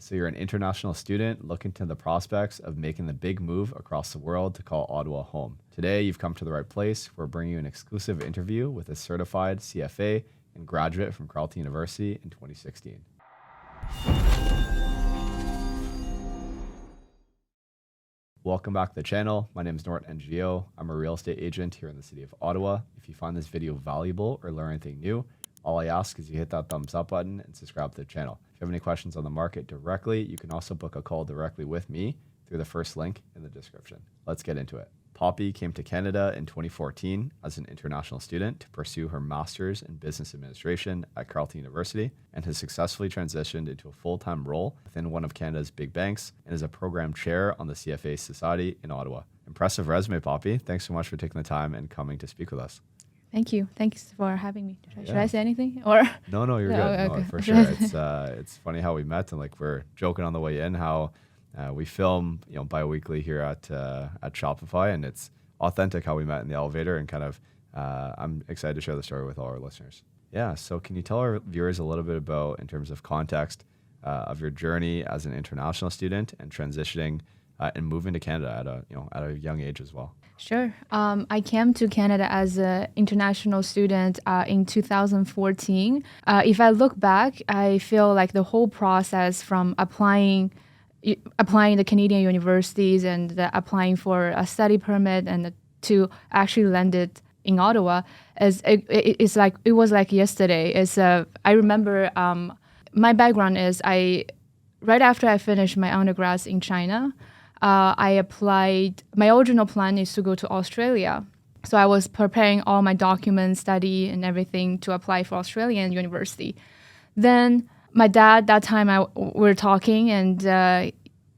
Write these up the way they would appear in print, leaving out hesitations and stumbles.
So you're an international student looking to the prospects of making the big move across the world to call Ottawa home. Today, you've come to the right place. We're bringing you an exclusive interview with a certified CFA and graduate from Carleton University in 2016. Welcome back to the channel. My name is Norton Ngo. I'm a real estate agent here in the city of Ottawa. If you find this video valuable or learn anything new, all I ask is you hit that thumbs up button and subscribe to the channel. If you have any questions on the market directly, you can also book a call directly with me through the first link in the description. Let's get into it. Poppy came to Canada in 2014 as an international student to pursue her master's in business administration at Carleton University and has successfully transitioned into a full-time role within one of Canada's big banks and is a program chair on the CFA Society in Ottawa. Impressive resume, Poppy. Thanks so much for taking the time and coming to speak with us. Thank you. Thanks for having me. Should I say anything? Or No, you're good. Okay. No, for sure. It's funny how we met, and like we're joking on the way in how we film, bi-weekly here at Shopify, and it's authentic how we met in the elevator, and kind of I'm excited to share the story with all our listeners. Yeah. So can you tell our viewers a little bit about, in terms of context, of your journey as an international student and transitioning and moving to Canada at a young age as well? Sure. I came to Canada as an international student in 2014. If I look back, I feel like the whole process from applying the Canadian universities and applying for a study permit and to actually land it in Ottawa it was like yesterday. I remember my background is right after I finished my undergrads in China, I applied. My original plan is to go to Australia. So I was preparing all my documents, study, and everything to apply for Australian university. Then my dad, that time we were talking, and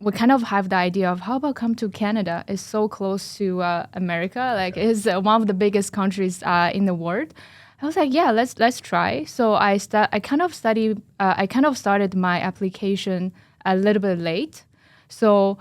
we kind of have the idea of how about come to Canada? It's so close to America. Like it's one of the biggest countries in the world. I was like, yeah, let's try. So I kind of started my application a little bit late. So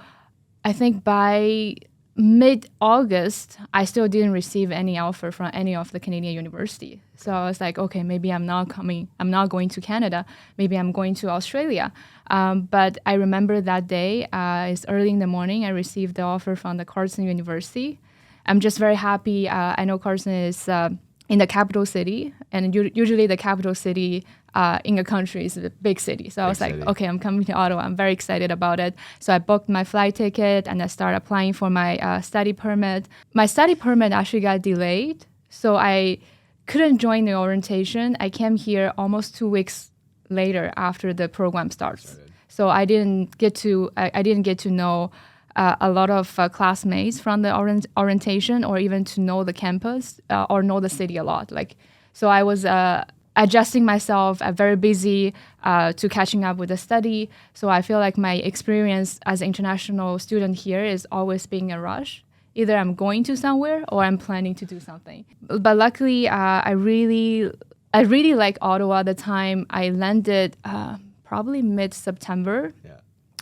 I think by mid-August, I still didn't receive any offer from any of the Canadian university. So I was like, okay, maybe I'm not going to Canada. Maybe I'm going to Australia. But I remember that day, it's early in the morning, I received the offer from the Carleton University. I'm just very happy. I know Carleton is in the capital city, and usually the capital city in a country is a big city. So I was like, okay, I'm coming to Ottawa. I'm very excited about it. So I booked my flight ticket and I started applying for my study permit. My study permit actually got delayed, so I couldn't join the orientation. I came here almost 2 weeks later after the program starts. So I didn't get to know a lot of classmates from the orientation, or even to know the campus or know the city a lot. So I was adjusting myself, very busy to catching up with the study. So I feel like my experience as an international student here is always being a rush. Either I'm going to somewhere or I'm planning to do something. But luckily, I really like Ottawa. The time I landed, probably mid-September. Yeah.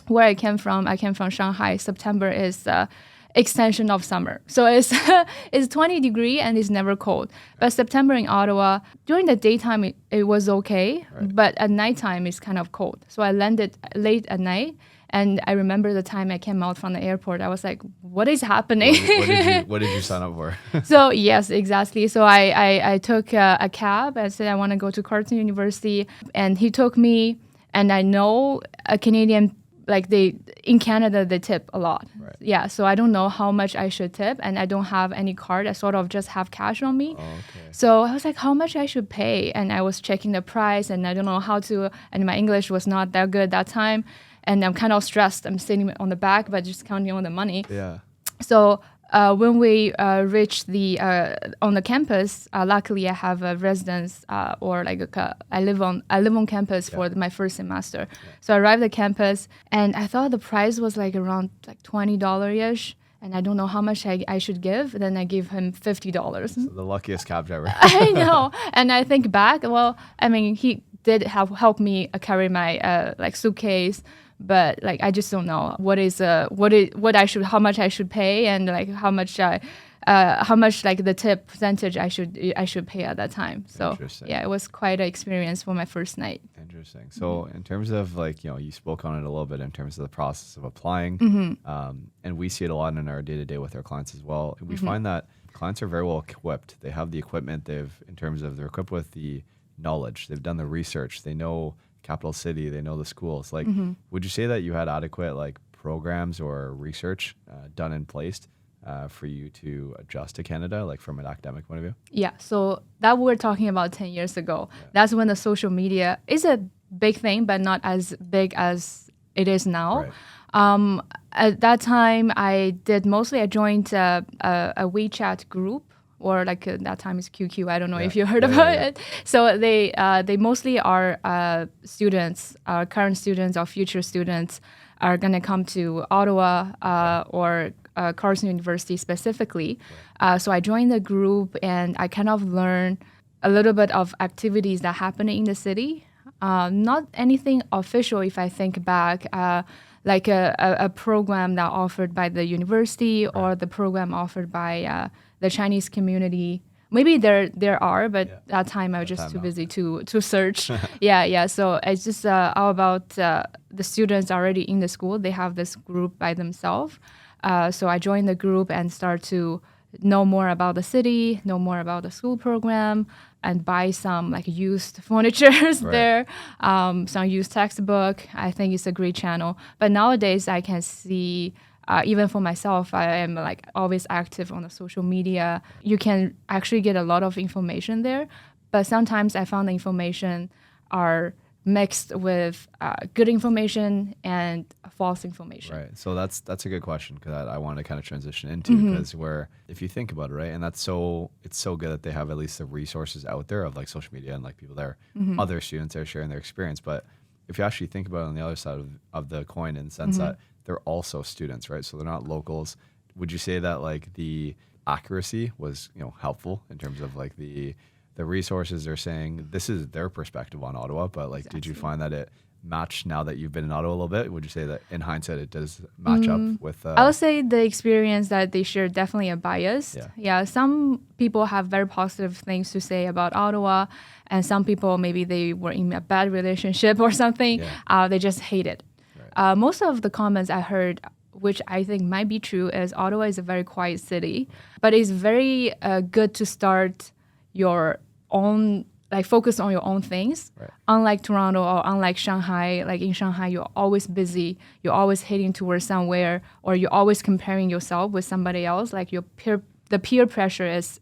Where I came from Shanghai. September is extension of summer. So it's 20 degrees and it's never cold. But September in Ottawa, during the daytime, it was okay. Right. But at nighttime, it's kind of cold. So I landed late at night. And I remember the time I came out from the airport, I was like, what is happening? What did you sign up for? So yes, exactly. So I took a cab and said, I want to go to Carleton University. And he took me, and I know a Canadian, in Canada, they tip a lot. Right. Yeah, so I don't know how much I should tip, and I don't have any card. I sort of just have cash on me. Oh, okay. So I was like, how much I should pay? And I was checking the price, and I don't know how to, and my English was not that good that time. And I'm kind of stressed. I'm sitting on the back, but just counting on the money. Yeah. So when we reached on the campus, luckily I have a residence I live on campus for my first semester. Yeah. So I arrived at campus, and I thought the price was around $20-ish, and I don't know how much I should give. Then I gave him $50. So the luckiest cab driver. I know, and I think back. Well, I mean, he did help me carry my suitcase. But I just don't know how much I should pay, and how much how much like the tip percentage I should pay at that time. So Interesting. yeah, it was quite an experience for my first night. Interesting. So in terms of like, you spoke on it a little bit in terms of the process of applying, and we see it a lot in our day-to-day with our clients as well. We find that clients are very well equipped. They have the equipment. In terms of they're equipped with the knowledge. They've done the research. They know capital city. They know the schools. Like, would you say that you had adequate like programs or research done in place for you to adjust to Canada, like from an academic point of view? Yeah, so that we're talking about 10 years ago. Yeah. That's when the social media is a big thing, but not as big as it is now. Right. At that time, I joined a WeChat group, or like that time is QQ. I don't know if you heard about it. So they mostly are students, current students or future students are going to come to Ottawa or Carleton University specifically. So I joined the group and I kind of learned a little bit of activities that happen in the city. Not anything official if I think back, like a program that offered by the university or the program offered by the Chinese community. Maybe there are, but that time I was just too busy to search. Yeah. So it's just all about the students already in the school. They have this group by themselves. So I joined the group and start to know more about the city, know more about the school program, and buy some like used furnitures there, some used textbook. I think it's a great channel. But nowadays I can see, even for myself, I am like always active on the social media. You can actually get a lot of information there, but sometimes I found the information are mixed with good information and false information. Right. So that's a good question because I want to kind of transition into because if you think about it, right, and it's so good that they have at least the resources out there of like social media and like people there, other students there sharing their experience. But if you actually think about it on the other side of the coin in the sense that they're also students, right? So they're not locals. Would you say that like the accuracy was, helpful in terms of like the resources they're saying? This is their perspective on Ottawa, but like, Did you find that it matched now that you've been in Ottawa a little bit? Would you say that in hindsight it does match up with? I would say the experience that they share definitely a bias. Yeah, some people have very positive things to say about Ottawa, and some people maybe they were in a bad relationship or something. They just hate it. Right. Most of the comments I heard, which I think might be true, is Ottawa is a very quiet city, but it's very good to start your own, like focus on your own things. Right. Unlike Toronto or unlike Shanghai, like in Shanghai, you're always busy, you're always heading towards somewhere, or you're always comparing yourself with somebody else. Like the peer pressure is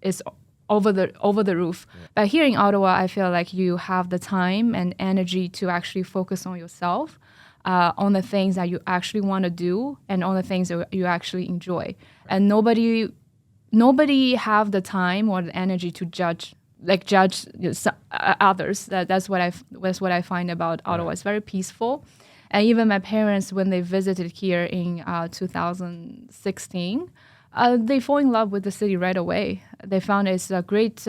over the roof. Yeah. But here in Ottawa, I feel like you have the time and energy to actually focus on yourself, on the things that you actually want to do, and on the things that you actually enjoy. Right. And nobody have the time or the energy to judge others. That's what I find about Ottawa. It's very peaceful, and even my parents, when they visited here in 2016, they fall in love with the city right away. They found it's a great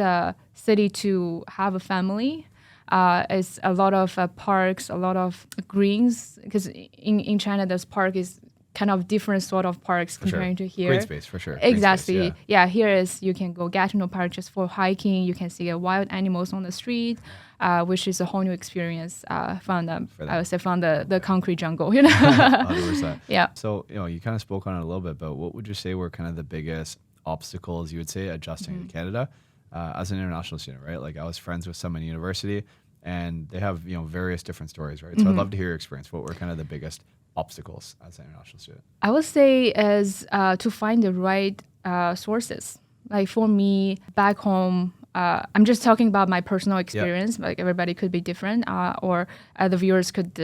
city to have a family. It's a lot of parks, a lot of greens, because in China, this park is kind of different sort of parks comparing to here. Green space, for sure. Exactly. Space, yeah, here is you can go Gatineau Park just for hiking. You can see wild animals on the street, which is a whole new experience. From the concrete jungle, 100%. Yeah. So, you kind of spoke on it a little bit, but what would you say were kind of the biggest obstacles you would say adjusting to Canada as an international student, right? Like I was friends with someone in university and they have, various different stories, right? So I'd love to hear your experience. What were kind of the biggest obstacles as an international student? I would say is to find the right sources. Like for me, back home, I'm just talking about my personal experience. Like everybody could be different, or the viewers could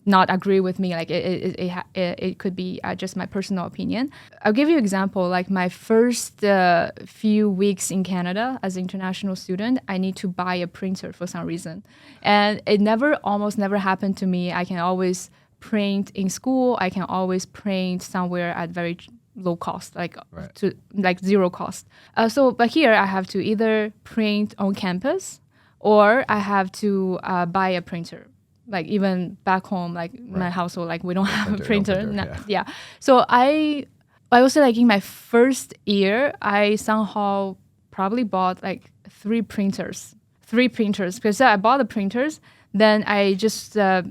not agree with me. Like it could be just my personal opinion. I'll give you an example. Like my first few weeks in Canada as an international student, I need to buy a printer for some reason, and it almost never happened to me. I can always print in school. I can always print somewhere at very low cost, like zero cost. But here I have to either print on campus or I have to buy a printer. Like even back home, like my household, like we don't have a printer. So I would say like in my first year, I somehow probably bought like three printers because I bought the printers. Then I just I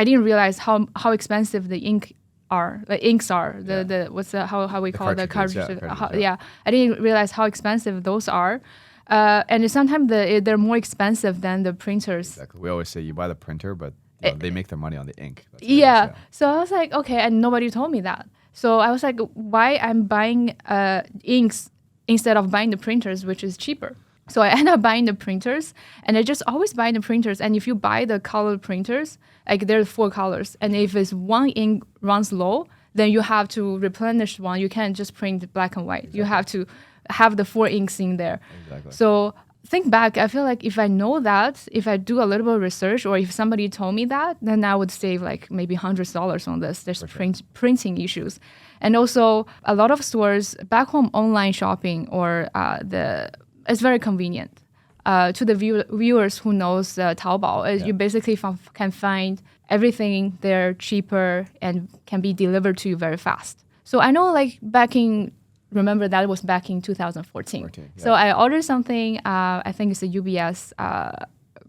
didn't realize how expensive the inks are. The what's the how we call the cartridges? Yeah. I didn't realize how expensive those are. And sometimes they're more expensive than the printers. Exactly. We always say you buy the printer, but they make their money on the ink. That's Yeah. So I was like, okay, and nobody told me that. So I was like, why I'm buying inks instead of buying the printers, which is cheaper. So I end up buying the printers, and I just always buy the printers. And if you buy the color printers, like there's 4 colors, and if it's one ink runs low, then you have to replenish one. You can't just print black and white. Exactly. You have to have the 4 inks in there. Exactly. So think back, I feel like if I know that, if I do a little bit of research, or if somebody told me that, then I would save like maybe $100 on this. There's printing issues. And also a lot of stores back home, online shopping or it's very convenient. To the viewers who knows Taobao, you basically can find everything there cheaper and can be delivered to you very fast. So I know like remember that was back in 2014. So I ordered something, I think it's a UBS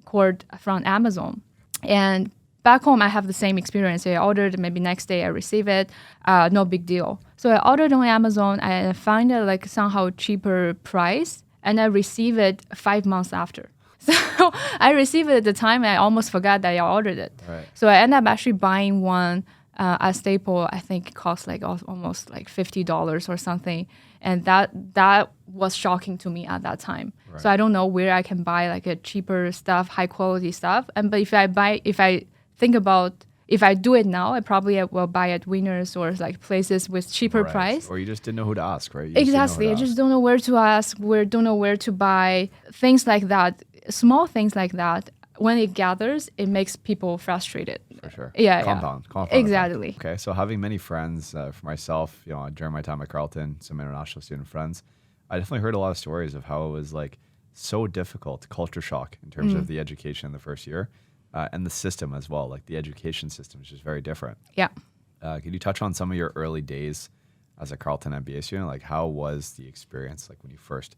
cord from Amazon. And back home, I have the same experience. I ordered, maybe next day I receive it, no big deal. So I ordered on Amazon, I find it like somehow cheaper price, and I receive it 5 months after. So I received it at the time, and I almost forgot that I ordered it. Right. So I ended up actually buying one at Staple. I think it cost like almost like $50 or something, and that was shocking to me at that time. Right. So I don't know where I can buy like a cheaper stuff, high quality stuff. But if I think about if I do it now, I probably will buy at Winners or like places with cheaper price. Or you just didn't know who to ask, right? Exactly. I just don't know where to ask, don't know where to buy. Things like that, small things like that, when it gathers, it makes people frustrated. For sure. Yeah. Compound exactly. Effect. Okay. So having many friends for myself, during my time at Carleton, some international student friends, I definitely heard a lot of stories of how it was like so difficult, culture shock in terms of the education in the first year. And the system as well, like the education system is just very different. Yeah. Could you touch on some of your early days as a Carleton MBA student? Like, how was the experience? Like when you first,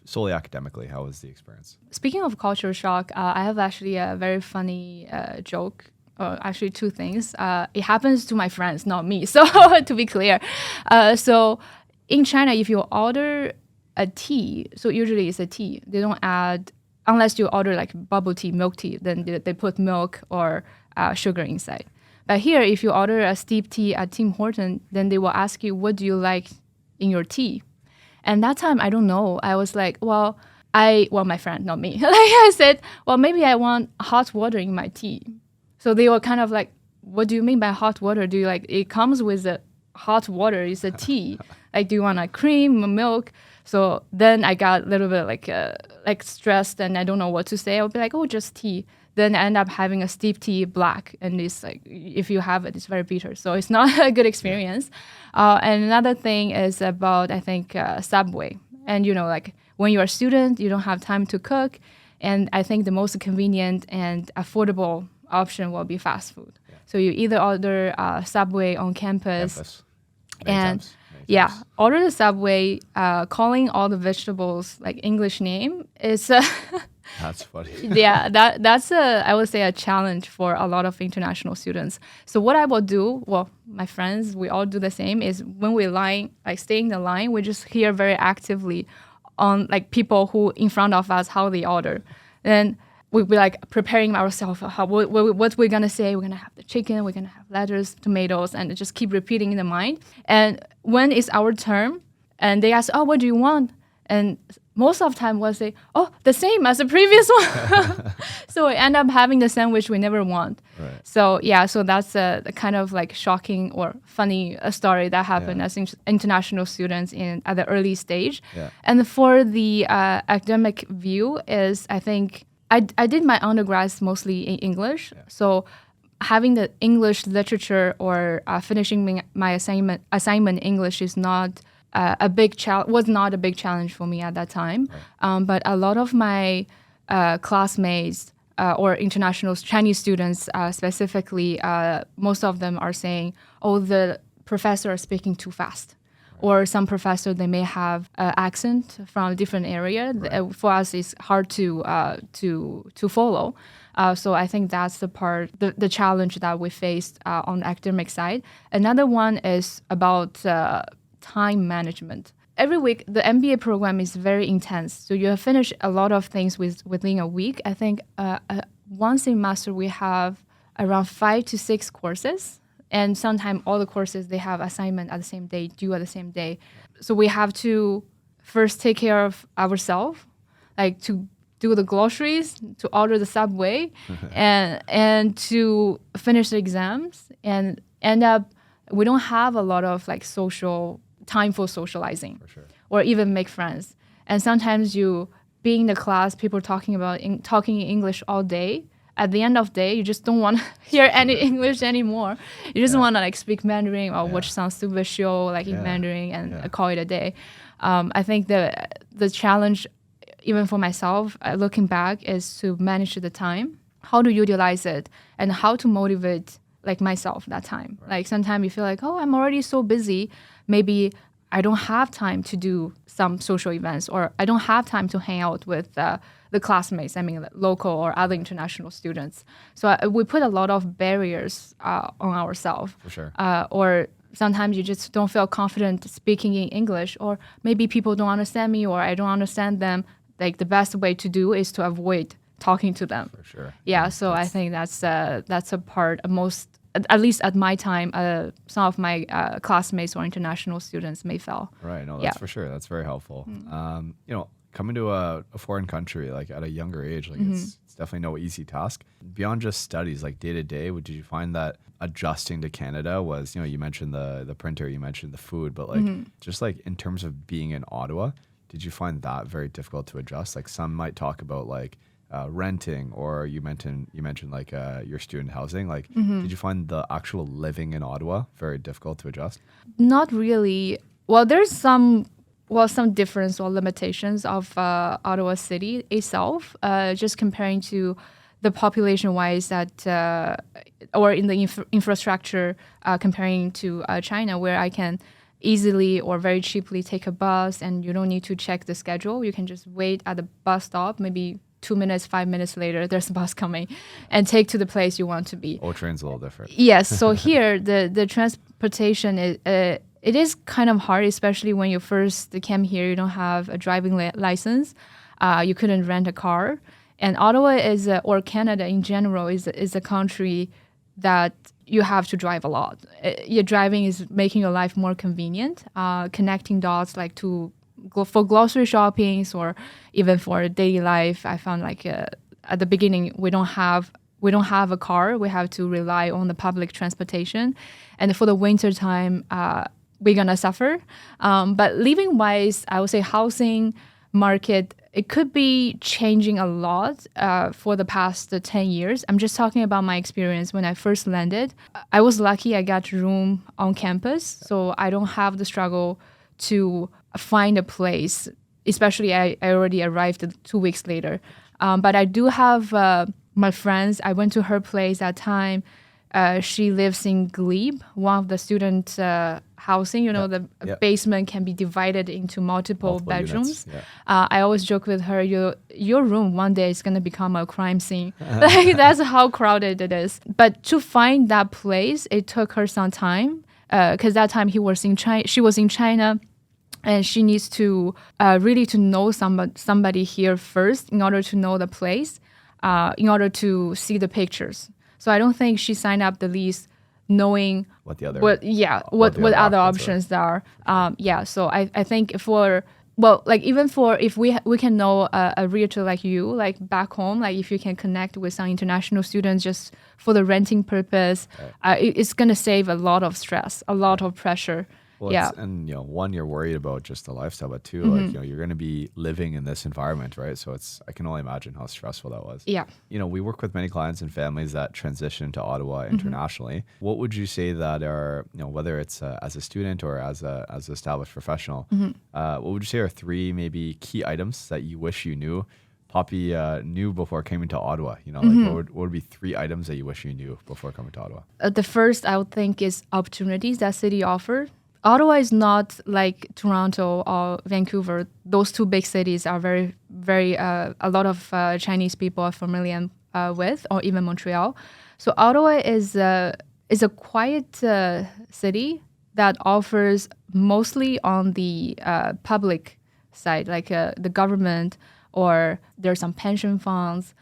solely academically, how was the experience? Speaking of culture shock, I have actually a very funny joke. Actually, 2 things. It happens to my friends, not me. So to be clear, so in China, if you order a tea, so usually it's a tea. They don't add. Unless you order like bubble tea, milk tea, then they put milk or sugar inside. But here, if you order a steep tea at Tim Horton, then they will ask you, what do you like in your tea? And that time, I don't know. I was like, well, my friend, not me. Like I said, well, maybe I want hot water in my tea. So they were kind of like, what do you mean by hot water? Do you like, it comes with the hot water, it's a tea. Like, do you want a cream, milk? So then I got a little bit like stressed, and I don't know what to say. I would be like, oh, just tea. Then I end up having a steep tea black, and it's like, if you have it, it's very bitter. So it's not a good experience. And another thing is about, I think, Subway. And, like when you're a student, you don't have time to cook. And I think the most convenient and affordable option will be fast food. Yeah. So you either order Subway on campus. And order the Subway, calling all the vegetables like English name is that's funny. that's I would say a challenge for a lot of international students. So what I will do, my friends, we all do the same, is when we stay in the line, we just hear very actively on like people who in front of us how they order. Then we'll be like preparing ourselves, what we're going to say. We're going to have the chicken, we're going to have lettuce, tomatoes, and just keep repeating in the mind. And when it's our turn, and they ask, oh, what do you want? And most of the time we'll say, oh, the same as the previous one. So we end up having the sandwich we never want. Right. So so that's a kind of like shocking or funny story that happened as international students at the early stage. Yeah. And for the academic view is, I think, I did my undergrads mostly in English, so having the English literature or finishing my assignment in English is not was not a big challenge for me at that time. Right. But a lot of my classmates or international Chinese students specifically, most of them are saying, "Oh, the professor is speaking too fast." or some professor, they may have accent from a different area. For us, it's hard to follow. So I think that's the part, the challenge that we faced on the academic side. Another one is about time management. Every week, the MBA program is very intense. So you finish a lot of things within a week. I think one semester we have around 5 to 6 courses. And sometimes all the courses, they have assignment at the same day, due at the same day. So we have to first take care of ourselves, like to do the groceries, to order the subway, and to finish the exams. And end up, we don't have a lot of like time for socializing, For sure. or even make friends. And sometimes you be in the class, people talking in English all day. At the end of the day, you just don't want to hear any English anymore. You just want to like speak Mandarin or watch some stupid show like in Mandarin and call it a day. I think the challenge, even for myself, looking back, is to manage the time, how to utilize it, and how to motivate like myself that time. Right. Like sometimes you feel like, oh, I'm already so busy. Maybe I don't have time to do some social events, or I don't have time to hang out with the classmates, I mean, local or other international students. So we put a lot of barriers on ourselves. For sure. Or sometimes you just don't feel confident speaking in English, or maybe people don't understand me, or I don't understand them. Like the best way to do is to avoid talking to them. For sure. Yeah, so I think that's a part most, at least at my time, some of my classmates or international students may fail. Right. No, that's for sure. That's very helpful. Coming to a foreign country, like at a younger age, like it's definitely no easy task. Beyond just studies, like day to day, did you find that adjusting to Canada was, you mentioned the printer, you mentioned the food, but like just like in terms of being in Ottawa, did you find that very difficult to adjust? Like some might talk about like renting, or you mentioned like your student housing. Like, did you find the actual living in Ottawa very difficult to adjust? Not really. Well, there's some difference or limitations of Ottawa city itself, just comparing to the population-wise that, or in the infrastructure, comparing to China, where I can easily or very cheaply take a bus, and you don't need to check the schedule. You can just wait at the bus stop, maybe 2 minutes, 5 minutes later, there's a bus coming, and take to the place you want to be. Oh, train's a little different. Yes. So here, the transportation is it is kind of hard, especially when you first came here. You don't have a driving license. You couldn't rent a car. And Ottawa or Canada in general is a country that you have to drive a lot. Your driving is making your life more convenient, connecting dots like for grocery shoppings or even for daily life. I found like at the beginning we don't have a car. We have to rely on the public transportation, and for the winter time, we're gonna suffer. But living wise, I would say housing market, it could be changing a lot for the past 10 years. I'm just talking about my experience when I first landed. I was lucky I got a room on campus, so I don't have the struggle to find a place, especially I already arrived 2 weeks later. But I do have my friends. I went to her place at time. She lives in Glebe, one of the student housing. The basement can be divided into multiple bedrooms. I always joke with her, your room one day is going to become a crime scene. Like that's how crowded it is. But to find that place, it took her some time because that time she was in China. And she needs to really to know somebody here first in order to know the place, in order to see the pictures. So I don't think she signed up the lease knowing what other options there are. So I think if we can know a realtor like you, like back home, like if you can connect with some international students just for the renting purpose, it's going to save a lot of stress, a lot of pressure. Well, and one, you're worried about just the lifestyle, but two, like you're going to be living in this environment, right? So I can only imagine how stressful that was. Yeah. We work with many clients and families that transition to Ottawa internationally. What would you say that are, whether it's as a student or as an established professional, what would you say are 3 maybe key items that you wish you knew? Poppy knew before coming to Ottawa? What would be 3 items that you wish you knew before coming to Ottawa? The first I would think is opportunities that city offers. Ottawa is not like Toronto or Vancouver. Those two big cities are very, very, a lot of Chinese people are familiar with, or even Montreal. So Ottawa is a quiet city that offers mostly on the public side, like the government, or there's some pension funds.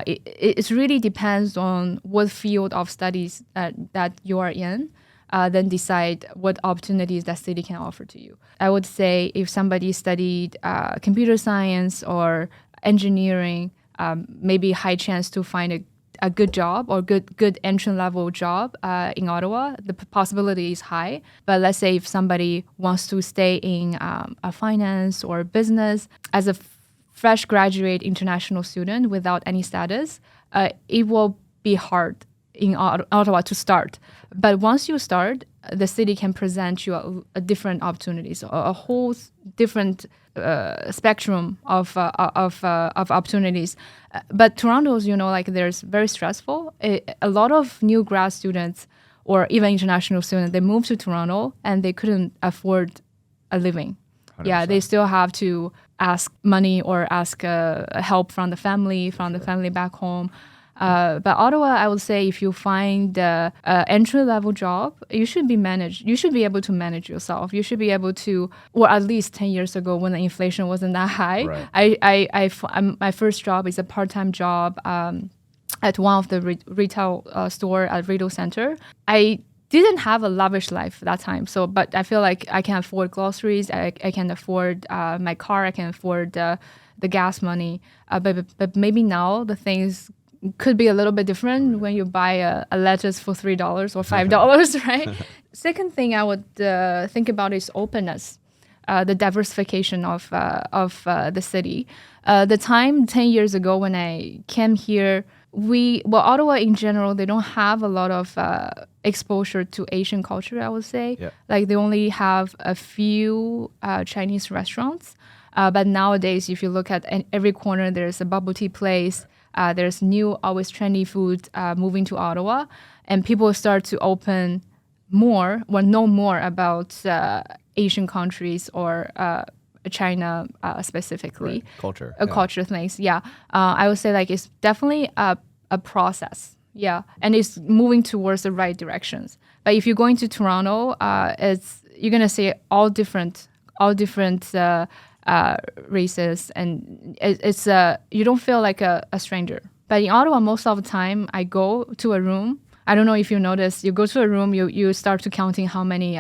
It really depends on what field of studies that you are in, then decide what opportunities that city can offer to you. I would say if somebody studied computer science or engineering, maybe high chance to find a good job or good entry level job in Ottawa. The possibility is high. But let's say if somebody wants to stay in a finance or business as a fresh graduate international student without any status, it will be hard in Ottawa to start. But once you start, the city can present you a different opportunities, a whole different spectrum of opportunities. But Toronto's, like there's very stressful. A lot of new grad students or even international students, they move to Toronto and they couldn't afford a living. 100%. Yeah, they still have to ask money or ask help from the family back home. But Ottawa, I would say if you find an entry-level job, you should be managed. You should be able to manage yourself. You should be able to, or at least 10 years ago when the inflation wasn't that high. Right. My first job is a part-time job at one of the retail store at Rideau Center. I didn't have a lavish life that time. But I feel like I can afford groceries. I can afford my car. I can afford the gas money. But maybe now the things could be a little bit different when you buy a lettuce for $3 or $5, right? Second thing I would think about is openness, the diversification of the city. The time 10 years ago when I came here, Ottawa in general, they don't have a lot of exposure to Asian culture, I would say. Yeah. Like they only have a few Chinese restaurants. But nowadays, if you look at every corner, there's a bubble tea place. There's new, always trendy food moving to Ottawa, and people start to open more, know more about Asian countries or China specifically. Right. Culture. Culture things, yeah. I would say like it's definitely a process, yeah, and it's moving towards the right directions. But if you're going to Toronto, you're gonna see all different races, and it's you don't feel like a stranger. But in Ottawa, most of the time I go to a room. I don't know if you notice, you go to a room, you start to counting how many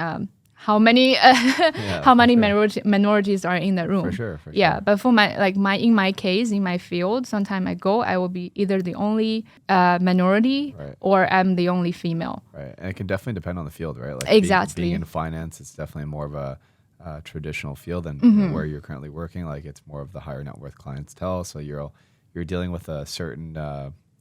minorities are in the room. For sure. Yeah, but for in my case, in my field, sometimes I will be either the only minority, right, or I'm the only female. Right, and it can definitely depend on the field, right? Like exactly. Being in finance, it's definitely more of a traditional field, and where you're currently working, like it's more of the higher net worth clientele. So you're dealing with a certain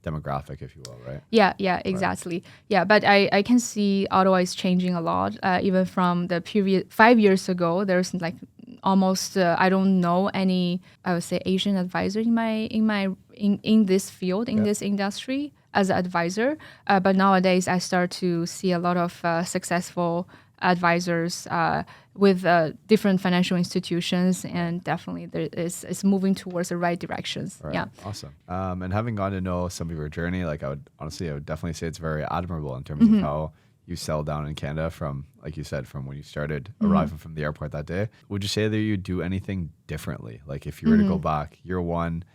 demographic, if you will, right? Yeah, exactly. Right. Yeah, but I can see Ottawa is changing a lot. Even from the period 5 years ago, there's like almost I don't know any, I would say, Asian advisor in this field, in this industry as an advisor. But nowadays I start to see a lot of successful advisors with different financial institutions, and definitely it's moving towards the right directions. Right. Yeah. Awesome. And having gotten to know some of your journey, like I would definitely say it's very admirable in terms of how you settled down in Canada from, like you said, from when you started arriving from the airport that day. Would you say that you do anything differently? Like if you were to go back year one,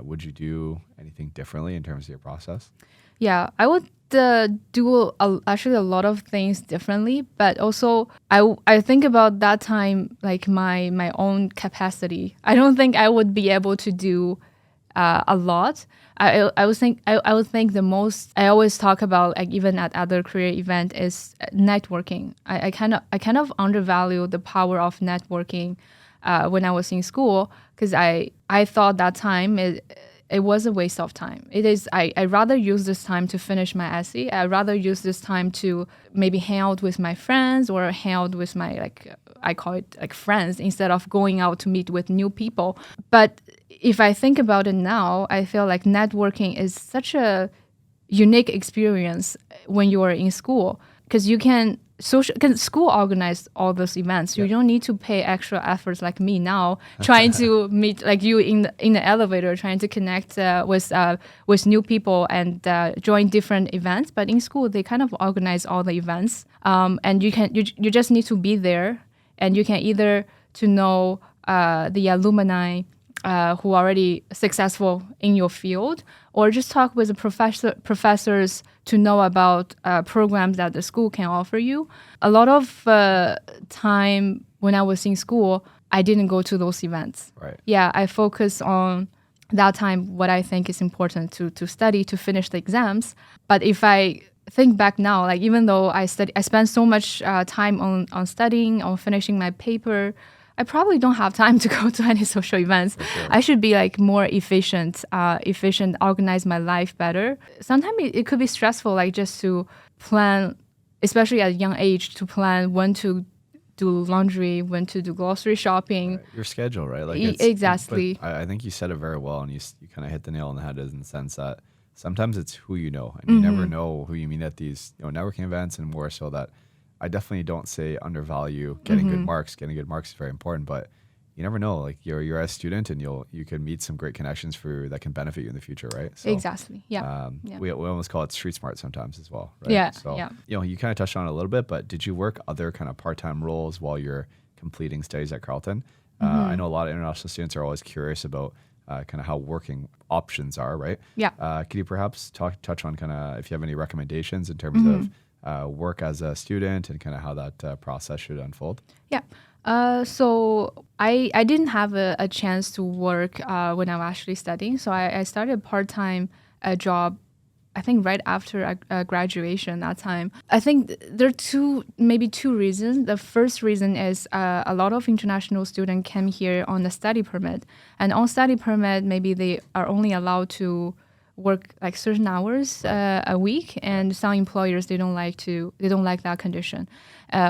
would you do anything differently in terms of your process? Yeah, I would do actually a lot of things differently, but also I think about that time like my own capacity. I don't think I would be able to do a lot. I would think the most I always talk about, like even at other career event, is networking. I kind of undervalue the power of networking when I was in school, because I thought that time it was a waste of time. It is. I'd rather use this time to finish my essay. I'd rather use this time to maybe hang out with my friends or hang out with my, I call it like friends, instead of going out to meet with new people. But if I think about it now, I feel like networking is such a unique experience when you are in school, because you can social, because school organized all those events. You don't need to pay extra efforts like me now trying to meet like you in the elevator, trying to connect with new people and join different events. But in school, they kind of organize all the events, and you just need to be there, and you can either to know the alumni who are already successful in your field, or just talk with the professors to know about programs that the school can offer you. A lot of time when I was in school, I didn't go to those events. Right. Yeah, I focus on that time what I think is important to study, to finish the exams. But if I think back now, like even though I spent so much time on studying, on finishing my paper, I probably don't have time to go to any social events. Sure. I should be like more efficient, organize my life better. Sometimes it could be stressful, like just to plan, especially at a young age, to plan when to do laundry, when to do grocery shopping. Right. Your schedule, right? Like Exactly. But I think you said it very well, and you kind of hit the nail on the head in the sense that sometimes it's who you know, and you never know who you meet at these networking events, and more so that I definitely don't say undervalue getting good marks. Getting good marks is very important, but you never know. Like you're a student, and you can meet some great connections that can benefit you in the future, right? So, exactly. Yeah. We almost call it street smart sometimes as well, right? Yeah. So yeah. You kind of touched on it a little bit, but did you work other kind of part-time roles while you're completing studies at Carleton? I know a lot of international students are always curious about kind of how working options are, right? Yeah. Could you perhaps touch on kind of if you have any recommendations in terms of work as a student and kind of how that process should unfold? Yeah. So I didn't have a chance to work when I was actually studying. So I started a part-time job, I think right after graduation that time. I think there are maybe two reasons. The first reason is a lot of international students came here on a study permit. And on study permit, maybe they are only allowed to work like certain hours a week, and some employers they don't like that condition,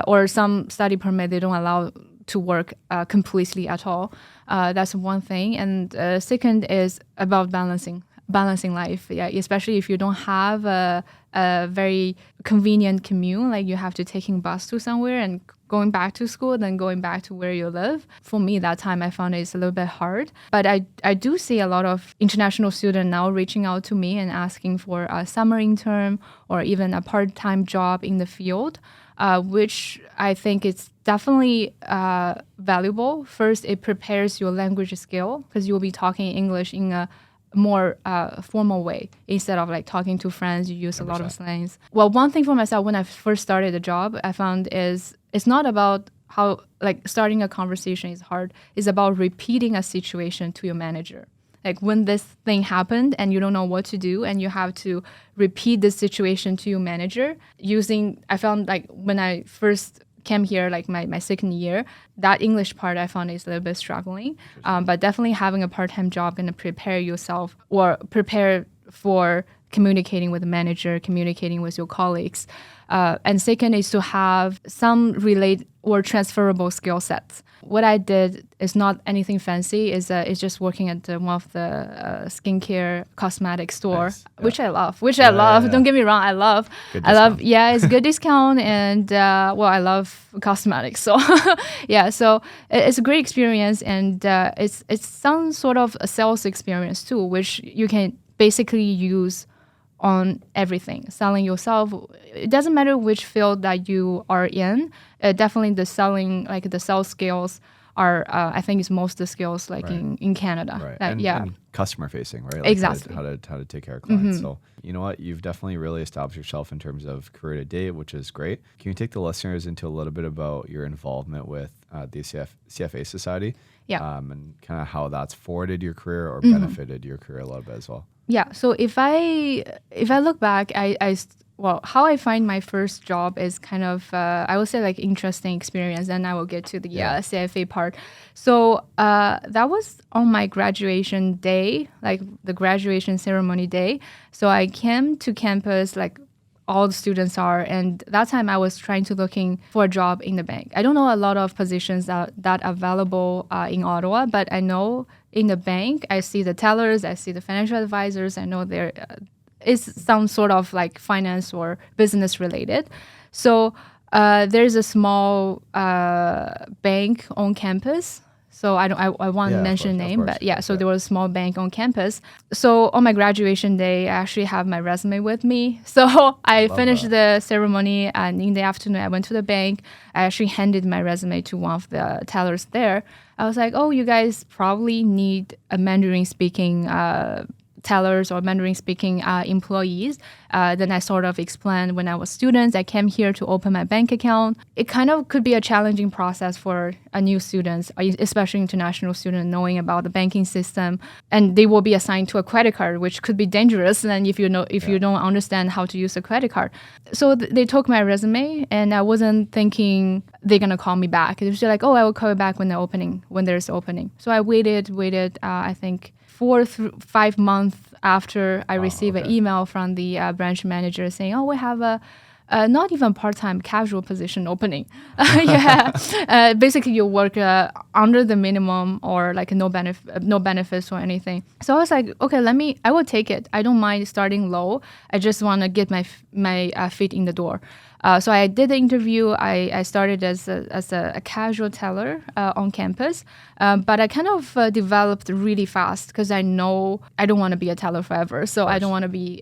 or some study permit they don't allow to work completely at all. That's one thing, and second is about balancing life. Yeah, especially if you don't have a very convenient commute, like you have to taking bus to somewhere and going back to school, then going back to where you live. For me, that time I found it's a little bit hard. But I do see a lot of international students now reaching out to me and asking for a summer intern or even a part-time job in the field, which I think is definitely valuable. First, it prepares your language skill because you'll be talking English in a more formal way instead of like talking to friends. You use 100%. a lot of slangs. Well, one thing for myself when I first started the job, I found is it's not about how like starting a conversation is hard. It's about repeating a situation to your manager. Like when this thing happened and you don't know what to do and you have to repeat this situation to your manager I found like when I first came here, like my second year, that English part I found is a little bit struggling. But definitely having a part-time job going to prepare yourself or prepare for communicating with the manager, communicating with your colleagues. And second is to have some relate or transferable skill sets. What I did is not anything fancy. It's just working at one of the skincare cosmetic store, Nice. Yeah. which I love. Yeah. Don't get me wrong, I love. Good I love. discount. Yeah, it's good discount, and I love cosmetics. So yeah, so it's a great experience, and it's some sort of a sales experience too, which you can basically use on everything. Selling yourself, it doesn't matter which field that you are in. Definitely the sales skills are, I think, is most of the skills like Right. in Canada. Right. That- And customer facing, right? Like Exactly. How to take care of clients. So you know what? You've definitely really established yourself in terms of career to date, which is great. Can you take the listeners into a little bit about your involvement with the CFA Society? Yeah. And kind of how that's forwarded your career or benefited your career a little bit as well. Yeah. So if I look back, how I find my first job is kind of, I would say like interesting experience, and I will get to the CFA part. So that was on my graduation day, like the graduation ceremony day. So I came to campus like all the students are, and that time I was trying to looking for a job in the bank. I don't know a lot of positions that are available in Ottawa, but I know in the bank, I see the tellers, I see the financial advisors, I know there is some sort of like finance or business related. So There's a small bank on campus. So I won't Yeah, of mention course, the of name, course. but yeah, so there was a small bank on campus. So on my graduation day, I actually have my resume with me. So I Love finished that. the ceremony, and in the afternoon, I went to the bank. I actually handed my resume to one of the tellers there. I was like, oh, you guys probably need a Mandarin speaking tellers or Mandarin speaking employees. Then I sort of explained when I was students, I came here to open my bank account. It kind of could be a challenging process for a new students, especially international student, knowing about the banking system, and they will be assigned to a credit card, which could be dangerous. And if you don't understand how to use a credit card, so they took my resume, and I wasn't thinking they're gonna call me back. It was just like, oh, I will call you back when there's opening. So I waited. I think 5 months after I received an email from the branch manager saying, "Oh, we have a not even part-time, casual position opening." Yeah, basically you work under the minimum or like no benefits or anything. So I was like, okay, I will take it. I don't mind starting low. I just want to get my feet in the door. So I did the interview. I started as a casual teller on campus, but I kind of developed really fast because I know I don't want to be a teller forever. So I don't want to be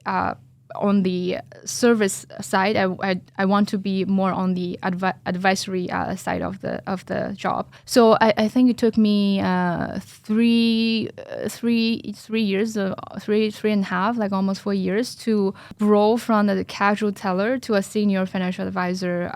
on the service side. I want to be more on the advisory side of the job. So I think it took me 3 years, 3.5, like almost 4 years to grow from the casual teller to a senior financial advisor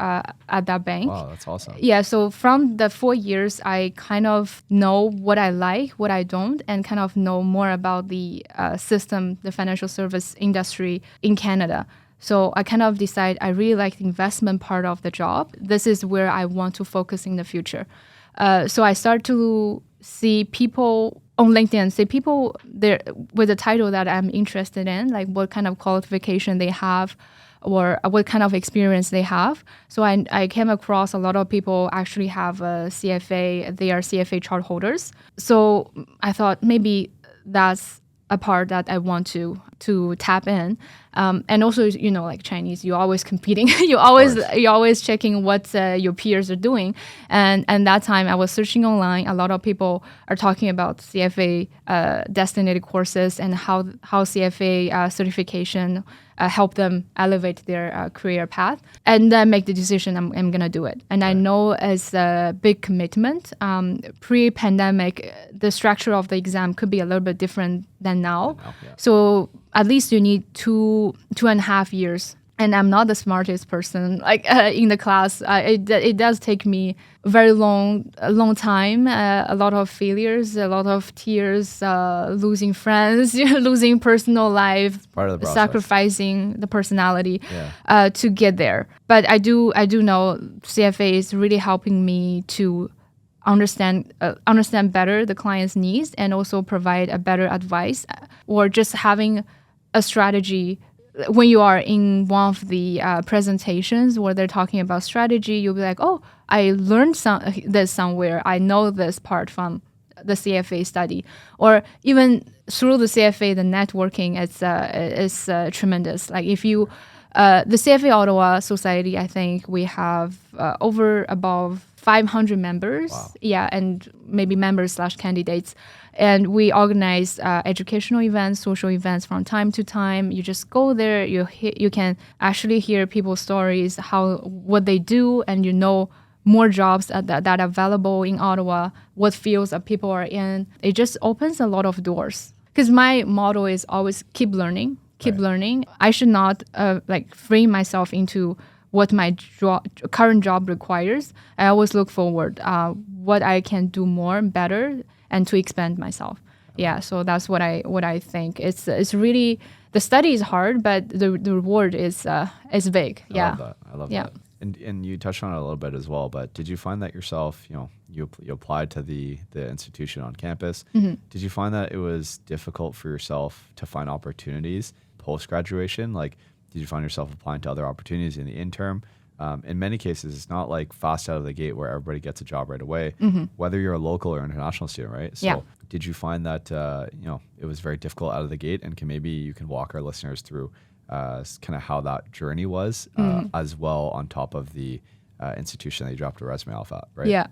at that bank. Wow, that's awesome. Yeah, so from the 4 years, I kind of know what I like, what I don't, and kind of know more about the system, the financial service industry in Canada. So I kind of decide I really like the investment part of the job. This is where I want to focus in the future. So I start to see people on LinkedIn, see people there with a title that I'm interested in, like what kind of qualification they have or what kind of experience they have. So I came across a lot of people actually have a CFA, they are CFA chart holders. So I thought maybe that's a part that I want to tap in. And also, like Chinese, you're always competing. you're always checking what your peers are doing. And that time I was searching online. A lot of people are talking about CFA designated courses and how CFA certification help them elevate their career path, and then make the decision I'm going to do it. And I know it's a big commitment. Pre-pandemic, the structure of the exam could be a little bit different than now. So at least you need 2.5 years. And I'm not the smartest person in the class. It does take me a very long time, a lot of failures, a lot of tears, losing friends, losing personal life, part of the process. Sacrificing the personality to get there. But I do know CFA is really helping me to understand better the client's needs and also provide a better advice, or just having a strategy. When you are in one of the presentations where they're talking about strategy, you'll be like, oh, I learned this somewhere. I know this part from the CFA study. Or even through the CFA, the networking is tremendous. Like if you, the CFA Ottawa Society, I think we have above 500 members. Wow. Yeah, and maybe members/candidates. And we organize educational events, social events from time to time. You just go there. You can actually hear people's stories, what they do, and more jobs that are available in Ottawa, what fields that people are in. It just opens a lot of doors. Because my motto is always keep learning, learning. I should not frame myself into what my current job requires. I always look forward what I can do more, better, and to expand myself. Yeah, so that's what I think. It's really, the study is hard, but the reward is big. Yeah, I love that. And you touched on it a little bit as well. But did you find that yourself? You applied to the institution on campus. Mm-hmm. Did you find that it was difficult for yourself to find opportunities post graduation? Like, did you find yourself applying to other opportunities in the interim? In many cases, it's not like fast out of the gate where everybody gets a job right away, whether you're a local or international student, right? So did you find that, it was very difficult out of the gate, and maybe you can walk our listeners through kind of how that journey was as well, on top of the institution that you dropped a resume off at, right? Yeah.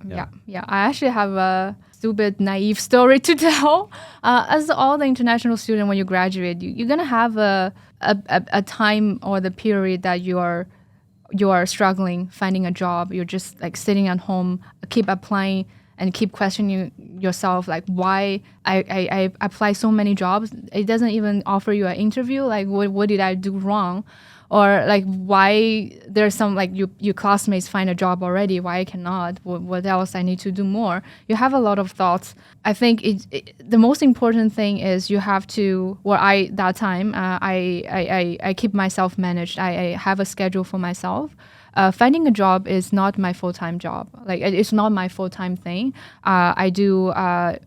I actually have a stupid, naive story to tell. As all the international student, when you graduate, you're gonna have a time or the period that you are struggling finding a job. You're just like sitting at home, keep applying and keep questioning yourself, like why I apply so many jobs. It doesn't even offer you an interview. Like what did I do wrong? Or like why there's some like your classmates find a job already, why I cannot? What else I need to do more? You have a lot of thoughts. I think the most important thing is you have to. Well, that time I keep myself managed. I have a schedule for myself. Finding a job is not my full-time job. Like it's not my full-time thing. I do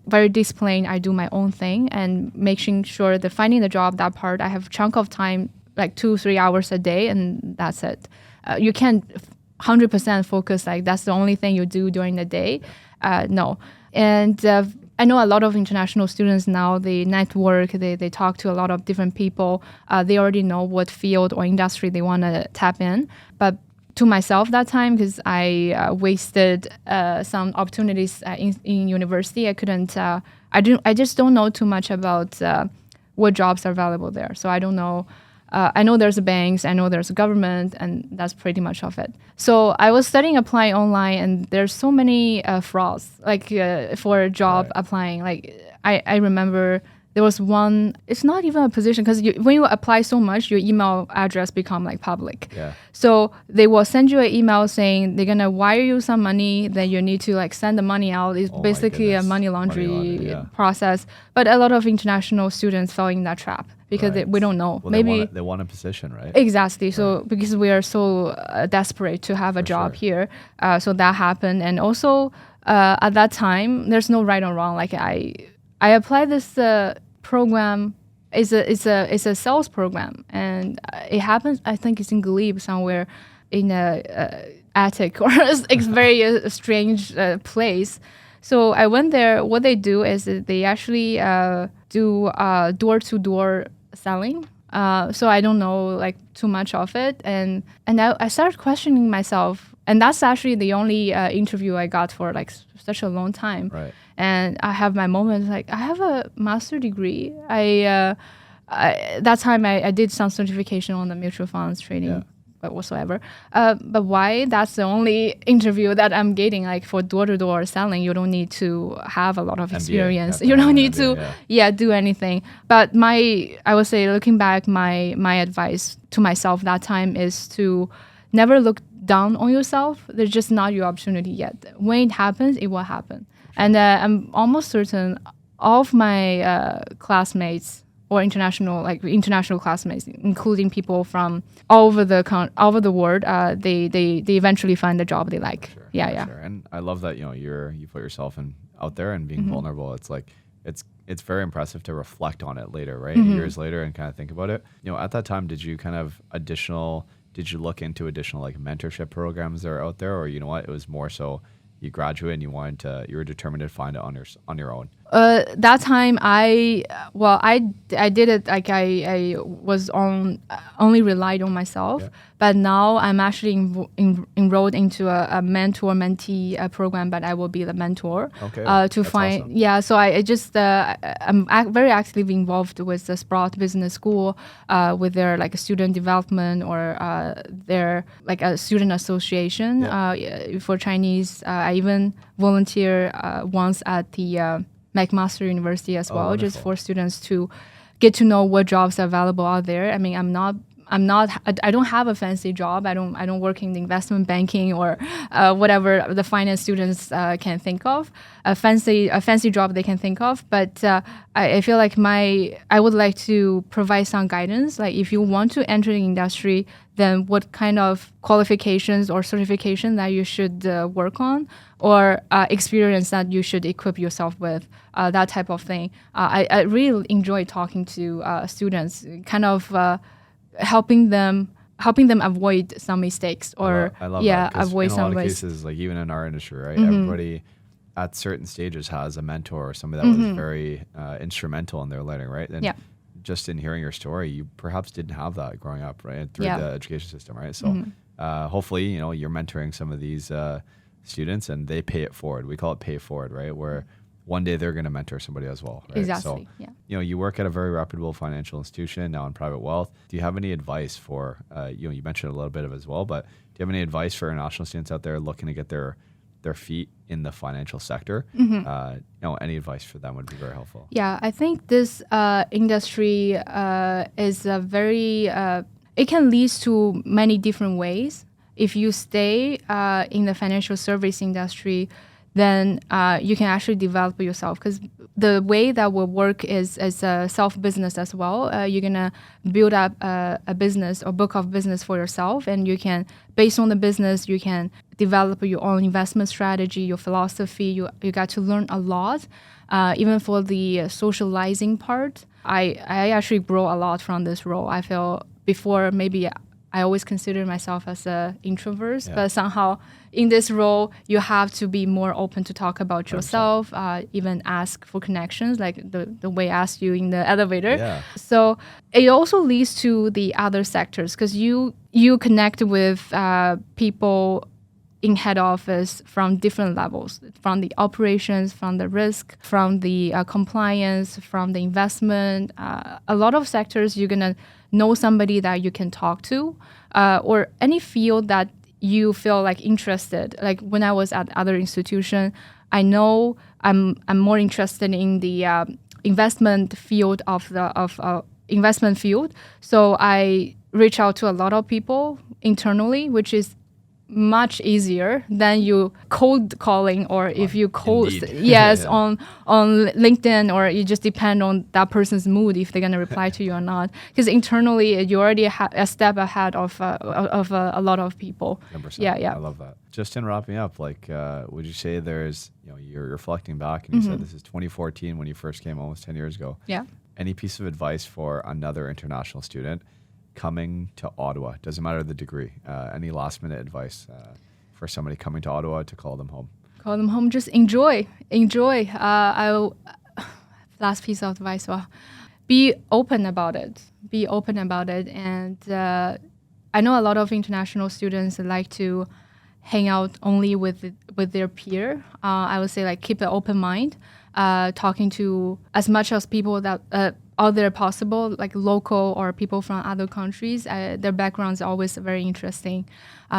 very disciplined. I do my own thing and making sure that finding the job, that part, I have a chunk of time, like 2-3 hours a day, and that's it. You can't 100% focus like that's the only thing you do during the day. No. And I know a lot of international students now, they network, they talk to a lot of different people. They already know what field or industry they want to tap in. But to myself that time, because I wasted some opportunities in university, I couldn't, I just don't know too much about what jobs are available there. So I don't know. I know there's banks, I know there's government, and that's pretty much of it. So I was studying applying online, and there's so many frauds, like for a job applying. Like I remember there was one, it's not even a position, because when you apply so much, your email address become like public. Yeah. So they will send you an email saying they're gonna wire you some money, then you need to like send the money out. It's basically a money laundry process. But a lot of international students fell in that trap because we don't know. Well, maybe they want a position, right? Exactly. So because we are so desperate to have a job here, so that happened. And also at that time, there's no right or wrong. Like I applied this program. It's a sales program, and it happens. I think it's in Glebe somewhere in a attic or it's very strange place. So I went there. What they do is that they actually do door-to-door selling. So I don't know like too much of it, and I started questioning myself, and that's actually the only interview I got for like such a long time. Right. And I have my moments like I have a master degree. That time I did some certification on the mutual funds trading. But whatsoever. But why? That's the only interview that I'm getting. Like for door-to-door selling, you don't need to have a lot of experience. You don't need to do anything. But I would say, looking back, my advice to myself that time is to never look down on yourself. There's just not your opportunity yet. When it happens, it will happen. And I'm almost certain all of my classmates or international classmates, including people from all over the world, they eventually find the job they like. For sure. Yeah. And I love that you put yourself out there and being vulnerable. It's like it's very impressive to reflect on it later, right? Years later, and kind of think about it. At that time, did you look into additional like mentorship programs that are out there, or it was more so you graduated and you were determined to find it on your own? That time I did it like I was only relied on myself, but now I'm actually enrolled into a mentor-mentee program, but I will be the mentor to find awesome. So I just I'm very actively involved with the Sprout Business School with their like student development or their like a student association for Chinese. I even volunteer once at the McMaster University as well, just for students to get to know what jobs are available out there. I mean, I don't have a fancy job. I don't work in the investment banking or whatever the finance students can think of. A fancy job they can think of. But I feel like I would like to provide some guidance. Like if you want to enter the industry, then what kind of qualifications or certification that you should work on, or experience that you should equip yourself with, that type of thing. I really enjoy talking to students, kind of helping them avoid some mistakes or I love that, avoid some in a lot of cases, like even in our industry, right? Everybody at certain stages has a mentor or somebody that was very instrumental in their learning, right? And just in hearing your story, you perhaps didn't have that growing up, right? Through the education system, right? So hopefully, you're mentoring some of these students and they pay it forward. We call it pay forward, right? Where one day they're going to mentor somebody as well, right? Exactly. So, you work at a very reputable financial institution now in private wealth. Do you have any advice for, you mentioned a little bit of it as well, but do you have any advice for international students out there looking to get their feet in the financial sector? Any advice for them would be very helpful. Yeah, I think this industry is a very, it can lead to many different ways. If you stay in the financial service industry, then you can actually develop yourself, because the way that will work is as a self-business as well. You're going to build up a business or book of business for yourself, and you can, based on the business, you can develop your own investment strategy, your philosophy. You got to learn a lot. Even for the socializing part, I actually grow a lot from this role. I feel before maybe I always consider myself as an introvert, but somehow in this role, you have to be more open to talk about yourself, even ask for connections, like the way I asked you in the elevator. Yeah. So it also leads to the other sectors, because you connect with people in head office from different levels, from the operations, from the risk, from the compliance, from the investment. A lot of sectors you're going to know somebody that you can talk to, or any field that you feel like interested. Like when I was at other institution, I know I'm more interested in the investment field investment field. So I reach out to a lot of people internally, which is much easier than you cold calling, or if you cold on LinkedIn, or you just depend on that person's mood if they're going to reply to you or not, because internally you already a step ahead of a lot of people. 100%. Yeah. I love that. Just in wrapping up, like would you say there's, you're reflecting back and you said this is 2014 when you first came, almost 10 years ago. Yeah. Any piece of advice for another international student coming to Ottawa? Doesn't matter the degree. Any last minute advice for somebody coming to Ottawa to call them home? Call them home. Just enjoy. Last piece of advice. Well, be open about it. And I know a lot of international students like to hang out only with their peer. I would say like keep an open mind. Talking to as much as people that out there possible, like local or people from other countries. Their backgrounds are always very interesting.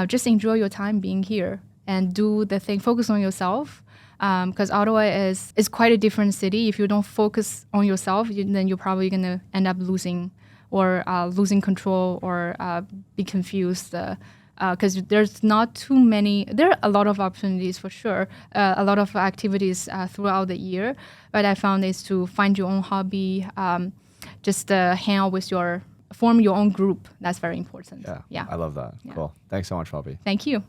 Just enjoy your time being here and do the thing. Focus on yourself, because Ottawa is quite a different city. If you don't focus on yourself, then you're probably going to end up losing control or be confused. Because there's not too many. There are a lot of opportunities for sure, a lot of activities throughout the year. But I found is to find your own hobby, just hang out with form your own group. That's very important. Yeah. I love that. Yeah. Cool. Thanks so much, Poppy. Thank you.